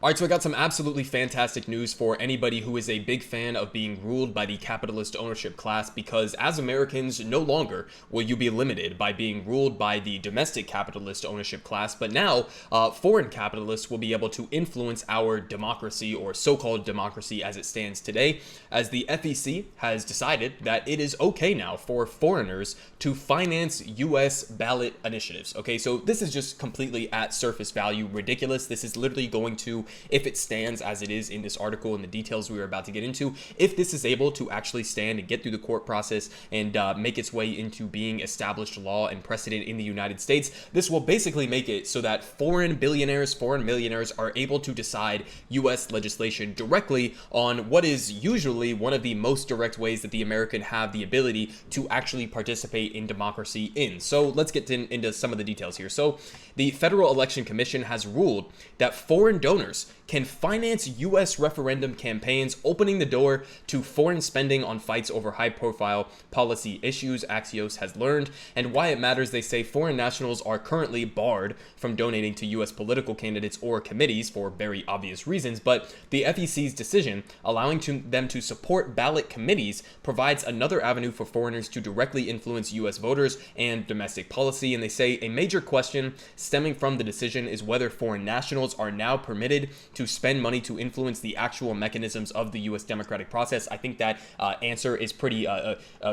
All right, so I got some absolutely fantastic news for anybody who is a big fan of being ruled by the capitalist ownership class, because as Americans, no longer will you be limited by being ruled by the domestic capitalist ownership class, but now foreign capitalists will be able to influence our democracy, or so-called democracy as it stands today, as the FEC has decided that it is okay now for foreigners to finance U.S. ballot initiatives. Okay, so this is just completely at surface value ridiculous. This is literally going to, if it stands as it is in this article and the details we are about to get into, if this is able to actually stand and get through the court process and make its way into being established law and precedent in the United States, this will basically make it so that foreign billionaires, foreign millionaires are able to decide U.S. legislation directly on what is usually one of the most direct ways that the American have the ability to actually participate in democracy in. So let's get into some of the details here. So the Federal Election Commission has ruled that foreign donors can finance U.S. referendum campaigns, opening the door to foreign spending on fights over high-profile policy issues, Axios has learned. And why it matters, they say foreign nationals are currently barred from donating to U.S. political candidates or committees for very obvious reasons, but the FEC's decision allowing them to support ballot committees provides another avenue for foreigners to directly influence U.S. voters and domestic policy. And they say a major question stemming from the decision is whether foreign nationals are now permitted to spend money to influence the actual mechanisms of the U.S. democratic process. I think that answer is pretty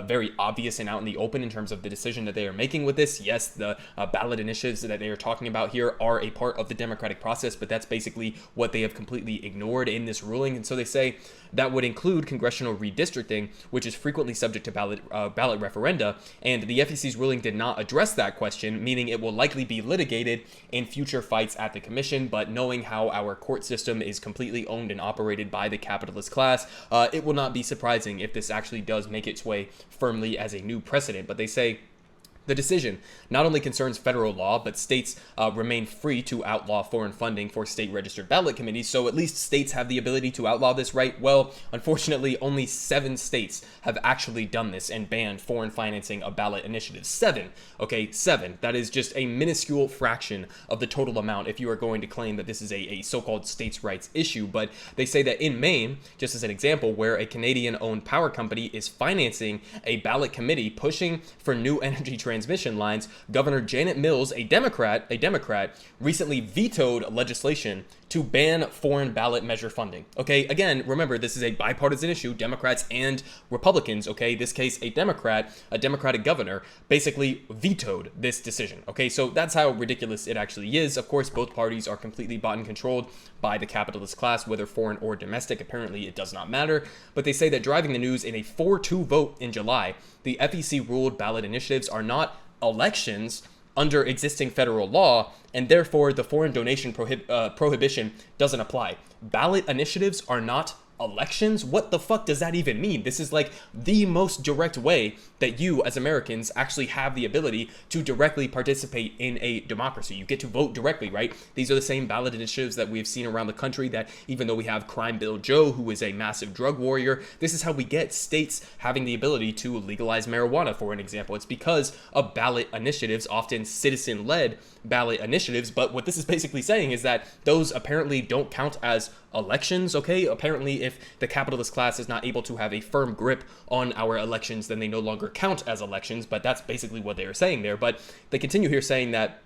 very obvious and out in the open in terms of the decision that they are making with this. Yes, the ballot initiatives that they are talking about here are a part of the democratic process, but that's basically what they have completely ignored in this ruling. And so they say that would include congressional redistricting, which is frequently subject to ballot referenda, and the FEC's ruling did not address that question, meaning it will likely be litigated in future fights at the commission. But knowing how our court system is completely owned and operated by the capitalist class, it will not be surprising if this actually does make its way firmly as a new precedent. But they say the decision not only concerns federal law, but states remain free to outlaw foreign funding for state-registered ballot committees. So at least states have the ability to outlaw this, right? Well, unfortunately, only 7 states have actually done this and banned foreign financing of ballot initiatives. 7, okay, 7. That is just a minuscule fraction of the total amount if you are going to claim that this is a so-called states' rights issue. But they say that in Maine, just as an example, where a Canadian-owned power company is financing a ballot committee pushing for new energy transmission lines, Governor Janet Mills, a Democrat, recently vetoed legislation to ban foreign ballot measure funding. Okay, again, remember, this is a bipartisan issue, Democrats and Republicans, okay? This case, a Democratic governor, basically vetoed this decision, okay? So that's how ridiculous it actually is. Of course, both parties are completely bought and controlled by the capitalist class, whether foreign or domestic. Apparently, it does not matter. But they say that driving the news in a 4-2 vote in July, the FEC ruled ballot initiatives are not elections under existing federal law, and therefore the foreign donation prohibition doesn't apply. Ballot initiatives are not elections? What the fuck does that even mean? This is like the most direct way that you as Americans actually have the ability to directly participate in a democracy. You get to vote directly, right? These are the same ballot initiatives that we've seen around the country, that even though we have Crime Bill Joe, who is a massive drug warrior, this is how we get states having the ability to legalize marijuana, for an example. It's because of ballot initiatives, often citizen-led ballot initiatives. But what this is basically saying is that those apparently don't count as elections, okay? Apparently, if the capitalist class is not able to have a firm grip on our elections, then they no longer count as elections. But that's basically what they are saying there. But they continue here saying that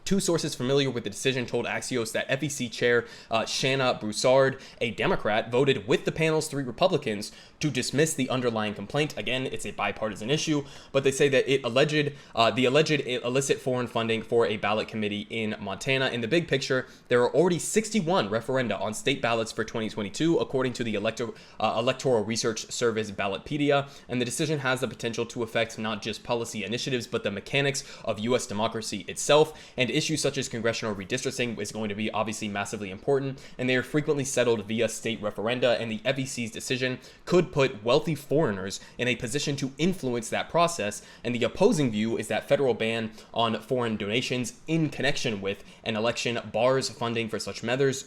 2 sources familiar with the decision told Axios that FEC Chair Shanna Broussard, a Democrat, voted with the panel's 3 Republicans to dismiss the underlying complaint. Again, it's a bipartisan issue, but they say that the alleged illicit foreign funding for a ballot committee in Montana. In the big picture, there are already 61 referenda on state ballots for 2022, according to the electoral research service Ballotpedia, and the decision has the potential to affect not just policy initiatives, but the mechanics of U.S. democracy itself. And issues such as congressional redistricting is going to be obviously massively important, and they are frequently settled via state referenda, and the FEC's decision could put wealthy foreigners in a position to influence that process. And the opposing view is that federal ban on foreign donations in connection with an election bars funding for such measures,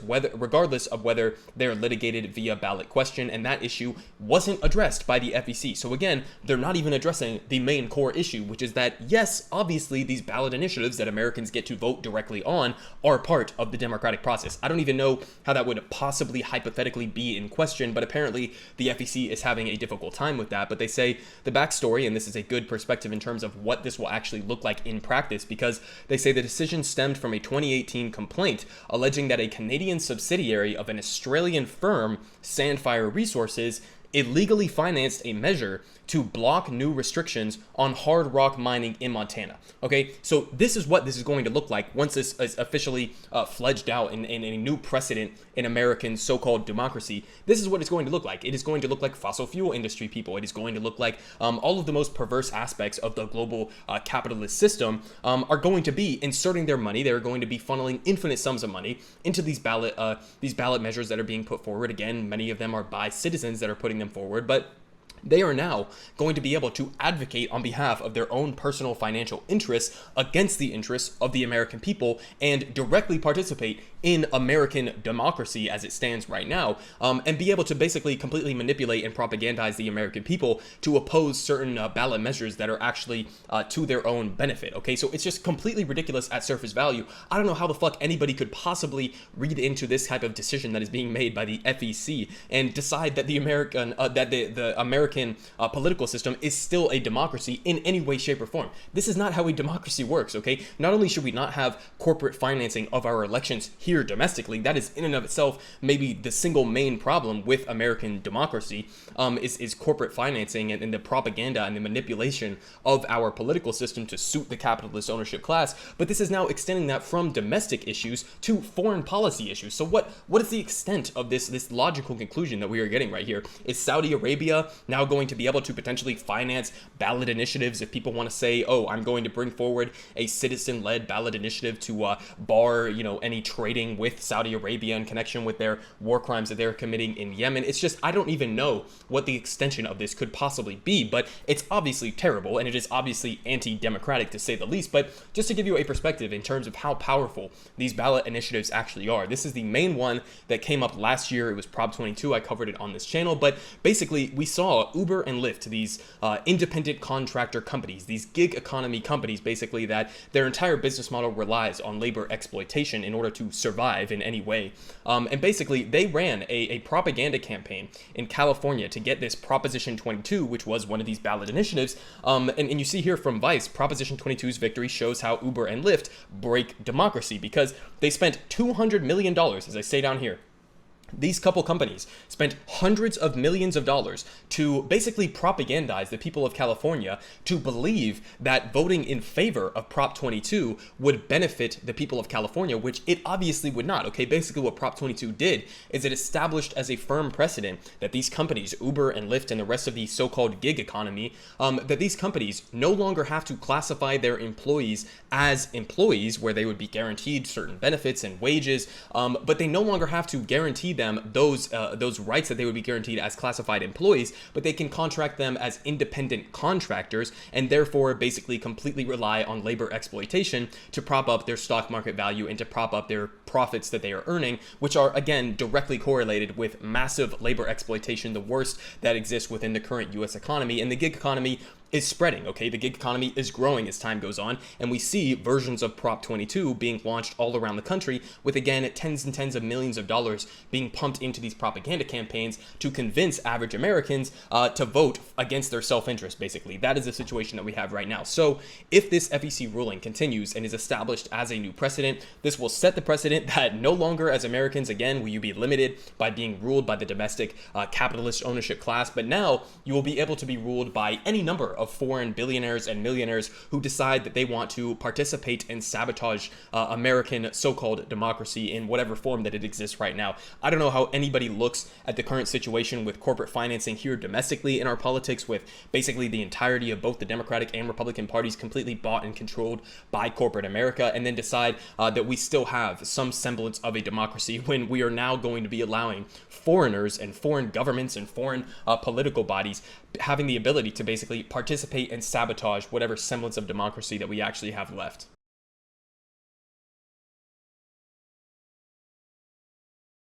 regardless of whether they're litigated via ballot question, and that issue wasn't addressed by the FEC. So again, they're not even addressing the main core issue, which is that, yes, obviously these ballot initiatives that Americans get to vote directly on are part of the democratic process. I don't even know how that would possibly hypothetically be in question, but apparently the FEC is having a difficult time with that. But they say the backstory, and this is a good perspective in terms of what this will actually look like in practice, because they say the decision stemmed from a 2018 complaint alleging that a Canadian subsidiary of an Australian firm, Sandfire Resources, illegally financed a measure to block new restrictions on hard rock mining in Montana. Okay, so this is what this is going to look like once this is officially fledged out in a new precedent in American so-called democracy. This is what it's going to look like. It is going to look like fossil fuel industry people. It is going to look like all of the most perverse aspects of the global capitalist system are going to be inserting their money. They're going to be funneling infinite sums of money into these ballot measures that are being put forward. Again, many of them are by citizens that are putting them forward, but they are now going to be able to advocate on behalf of their own personal financial interests against the interests of the American people and directly participate in American democracy as it stands right now, and be able to basically completely manipulate and propagandize the American people to oppose certain ballot measures that are actually to their own benefit. Okay, so it's just completely ridiculous at surface value. I don't know how the fuck anybody could possibly read into this type of decision that is being made by the FEC and decide that the American political system is still a democracy in any way, shape, or form. This is not how a democracy works, okay? Not only should we not have corporate financing of our elections here domestically, that is in and of itself maybe the single main problem with American democracy, is corporate financing and the propaganda and the manipulation of our political system to suit the capitalist ownership class. But this is now extending that from domestic issues to foreign policy issues. So what is the extent of this logical conclusion that we are getting right here? Is Saudi Arabia now going to be able to potentially finance ballot initiatives if people want to say, oh, I'm going to bring forward a citizen-led ballot initiative to bar, any trading with Saudi Arabia in connection with their war crimes that they're committing in Yemen? It's just, I don't even know what the extension of this could possibly be, but it's obviously terrible, and it is obviously anti-democratic to say the least. But just to give you a perspective in terms of how powerful these ballot initiatives actually are, this is the main one that came up last year. It was Prop 22. I covered it on this channel, but basically we saw Uber and Lyft, these independent contractor companies, these gig economy companies, basically, that their entire business model relies on labor exploitation in order to survive in any way. And basically, they ran a propaganda campaign in California to get this Proposition 22, which was one of these ballot initiatives. And you see here from Vice, Proposition 22's victory shows how Uber and Lyft break democracy, because they spent $200 million, as I say down here. These couple companies spent hundreds of millions of dollars to basically propagandize the people of California to believe that voting in favor of Prop 22 would benefit the people of California, which it obviously would not. Okay, basically what Prop 22 did is it established as a firm precedent that these companies, Uber and Lyft and the rest of the so-called gig economy, that these companies no longer have to classify their employees as employees, where they would be guaranteed certain benefits and wages, but they no longer have to guarantee them those rights that they would be guaranteed as classified employees, but they can contract them as independent contractors and therefore basically completely rely on labor exploitation to prop up their stock market value and to prop up their profits that they are earning, which are again directly correlated with massive labor exploitation, the worst that exists within the current US economy. And the gig economy is spreading, okay? The gig economy is growing as time goes on, and we see versions of Prop 22 being launched all around the country with, again, tens and tens of millions of dollars being pumped into these propaganda campaigns to convince average Americans to vote against their self-interest, basically. That is the situation that we have right now. So if this FEC ruling continues and is established as a new precedent, this will set the precedent that no longer as Americans, again, will you be limited by being ruled by the domestic capitalist ownership class, but now you will be able to be ruled by any number of foreign billionaires and millionaires who decide that they want to participate and sabotage American so-called democracy in whatever form that it exists right now. I don't know how anybody looks at the current situation with corporate financing here domestically in our politics, with basically the entirety of both the Democratic and Republican parties completely bought and controlled by corporate America, and then decide that we still have some semblance of a democracy when we are now going to be allowing foreigners and foreign governments and foreign political bodies having the ability to basically participate and sabotage whatever semblance of democracy that we actually have left.